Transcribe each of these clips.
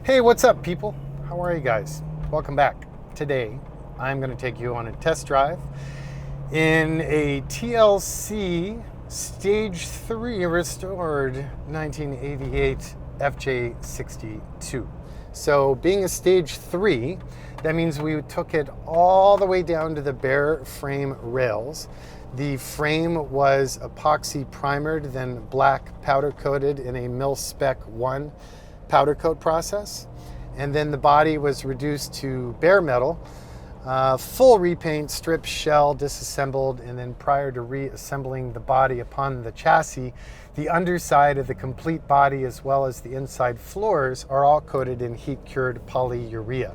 Hey, what's up, people? How are you guys? Welcome back. Today, I'm going to take you on a test drive in a TLC Stage 3 restored 1988 FJ62. So, being a Stage 3, that means we took it all the way down to the bare frame rails. The frame was epoxy primered, then black powder coated in a mil-spec 1 powder coat process, and then the body was reduced to bare metal, full repaint, strip shell, disassembled, and then prior to reassembling the body upon the chassis, the underside of the complete body as well as the inside floors are all coated in heat-cured polyurea.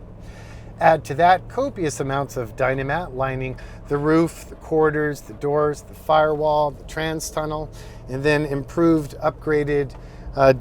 Add to that copious amounts of Dynamat lining the roof, the quarters, the doors, the firewall, the trans tunnel, and then improved, upgraded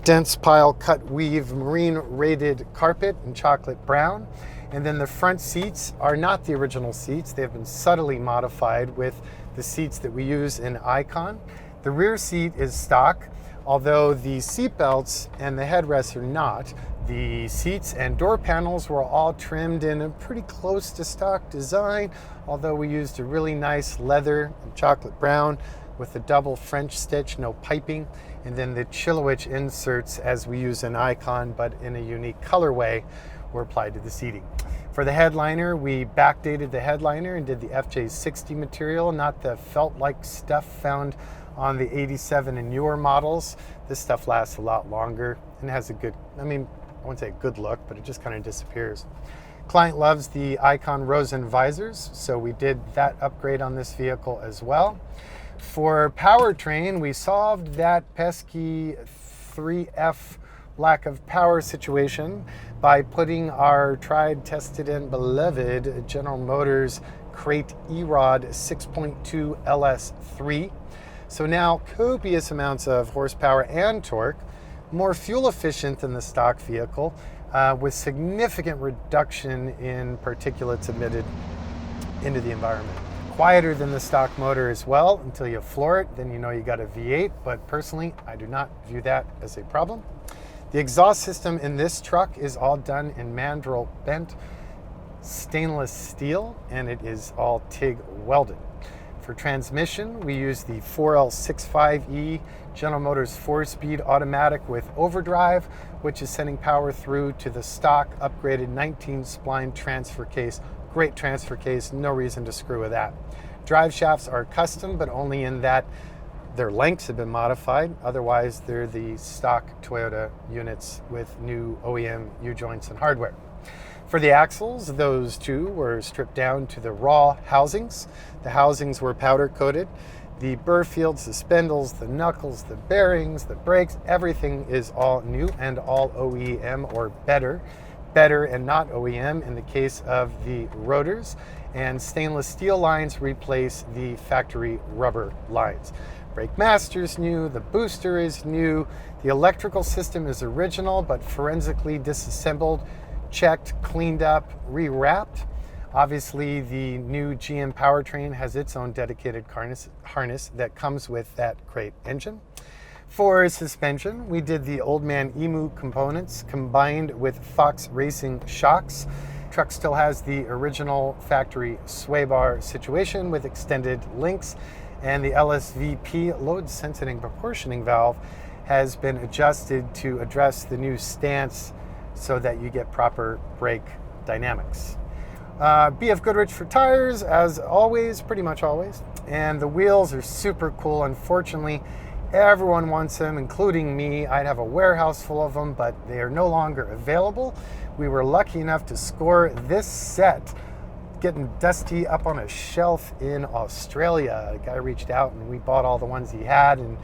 dense pile cut weave marine rated carpet in chocolate brown. And then the front seats are not the original seats. They have been subtly modified with the seats that we use in Icon. The rear seat is stock, although the seat belts and the headrests are not. The seats and door panels were all trimmed in a pretty close to stock design, although we used a really nice leather and chocolate brown with a double French stitch, no piping, and then the Chilowich inserts as we use in Icon, but in a unique colorway, were applied to the seating. For the headliner, we backdated the headliner and did the FJ60 material, not the felt-like stuff found on the 87 and newer models. This stuff lasts a lot longer and has a good, I wouldn't say a good look, but it just kind of disappears. Client loves the Icon Rosen visors, so we did that upgrade on this vehicle as well. For powertrain, we solved that pesky 3F lack of power situation by putting our tried, tested, and beloved General Motors Crate E-Rod 6.2 LS3. So now copious amounts of horsepower and torque, more fuel efficient than the stock vehicle, with significant reduction in particulates emitted into the environment. Quieter than the stock motor as well until you floor it, then you know you got a V8, but personally, I do not view that as a problem. The exhaust system in this truck is all done in mandrel bent stainless steel, and it is all TIG welded. For transmission, we use the 4L65E General Motors 4-speed automatic with overdrive, which is sending power through to the stock upgraded 19-spline transfer case. Great transfer case, no reason to screw with that. Drive shafts are custom, but only in that their lengths have been modified. Otherwise, they're the stock Toyota units with new OEM U-joints and hardware. For the axles, those two were stripped down to the raw housings. The housings were powder coated. The burr fields, the spindles, the knuckles, the bearings, the brakes, everything is all new and all OEM or better and not OEM in the case of the rotors, and stainless steel lines replace the factory rubber lines. Brake master's new, the booster is new, the electrical system is original but forensically disassembled, checked, cleaned up, rewrapped. Obviously, the new GM powertrain has its own dedicated harness that comes with that crate engine. For suspension, we did the Old Man Emu components combined with Fox Racing shocks. Truck still has the original factory sway bar situation with extended links, and the LSVP load sensing proportioning valve has been adjusted to address the new stance so that you get proper brake dynamics. BF Goodrich for tires, as always, pretty much always. And the wheels are super cool. Unfortunately, everyone wants them, including me. I'd have a warehouse full of them, but they are no longer available. We were lucky enough to score this set, getting dusty up on a shelf in Australia. A guy reached out and we bought all the ones he had, and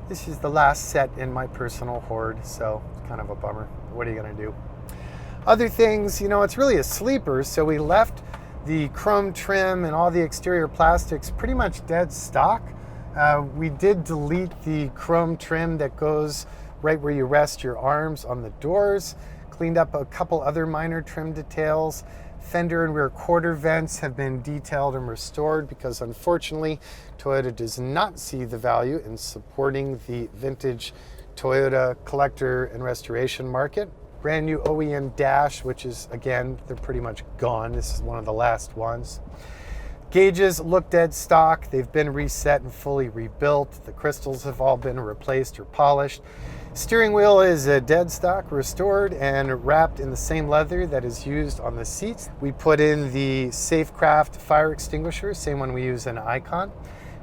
this is the last set in my personal hoard, so it's kind of a bummer. What are you gonna do? Other things, it's really a sleeper, so we left the chrome trim and all the exterior plastics pretty much dead stock. We did delete the chrome trim that goes right where you rest your arms on the doors, cleaned up a couple other minor trim details. Fender and rear quarter vents have been detailed and restored because unfortunately Toyota does not see the value in supporting the vintage Toyota collector and restoration market. Brand new OEM dash, which is, again, they're pretty much gone. This is one of the last ones. Gauges look dead stock. They've been reset and fully rebuilt. The crystals have all been replaced or polished. Steering wheel is a dead stock, restored, and wrapped in the same leather that is used on the seats. We put in the Safecraft fire extinguisher, same one we use in Icon.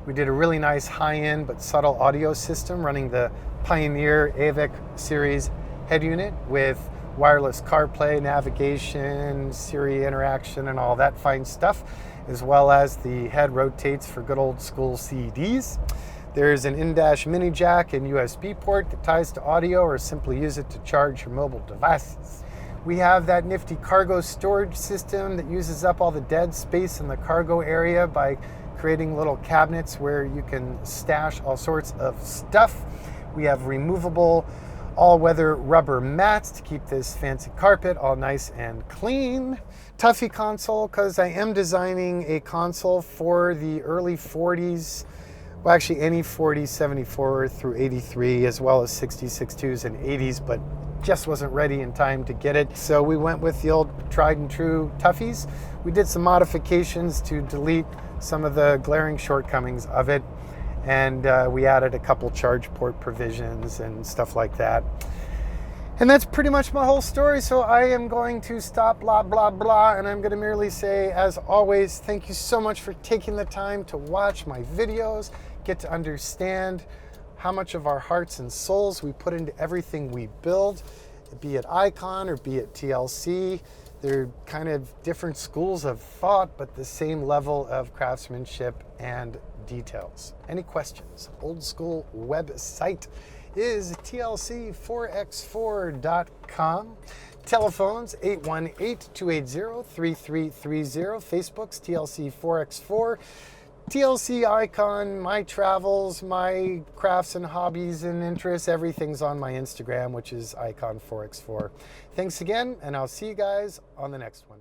We did a really nice high-end but subtle audio system running the Pioneer AVIC series head unit with wireless CarPlay, navigation, Siri interaction, and all that fine stuff, as well as the head rotates for good old school CDs. There's an in-dash mini jack and USB port that ties to audio, or simply use it to charge your mobile devices. We have that nifty cargo storage system that uses up all the dead space in the cargo area by creating little cabinets where you can stash all sorts of stuff. We have removable all-weather rubber mats to keep this fancy carpet all nice and clean. Tuffy console, because I am designing a console for the early 40s. Well, actually any 40s, 74 through 83, as well as 60s, 62s, and 80s, but just wasn't ready in time to get it. So we went with the old tried and true Tuffies. We did some modifications to delete some of the glaring shortcomings of it. And we added a couple charge port provisions and stuff like that. And that's pretty much my whole story. So I am going to stop blah, blah, blah. And I'm going to merely say, as always, thank you so much for taking the time to watch my videos, get to understand how much of our hearts and souls we put into everything we build, be it Icon or be it TLC. They're kind of different schools of thought, but the same level of craftsmanship and details. Any questions? Old school website is TLC4x4.com. Telephones 818-280-3330. Facebook's TLC4x4. TLC Icon, my travels, my crafts and hobbies and interests, everything's on my Instagram, which is Icon4x4. Thanks again, and I'll see you guys on the next one.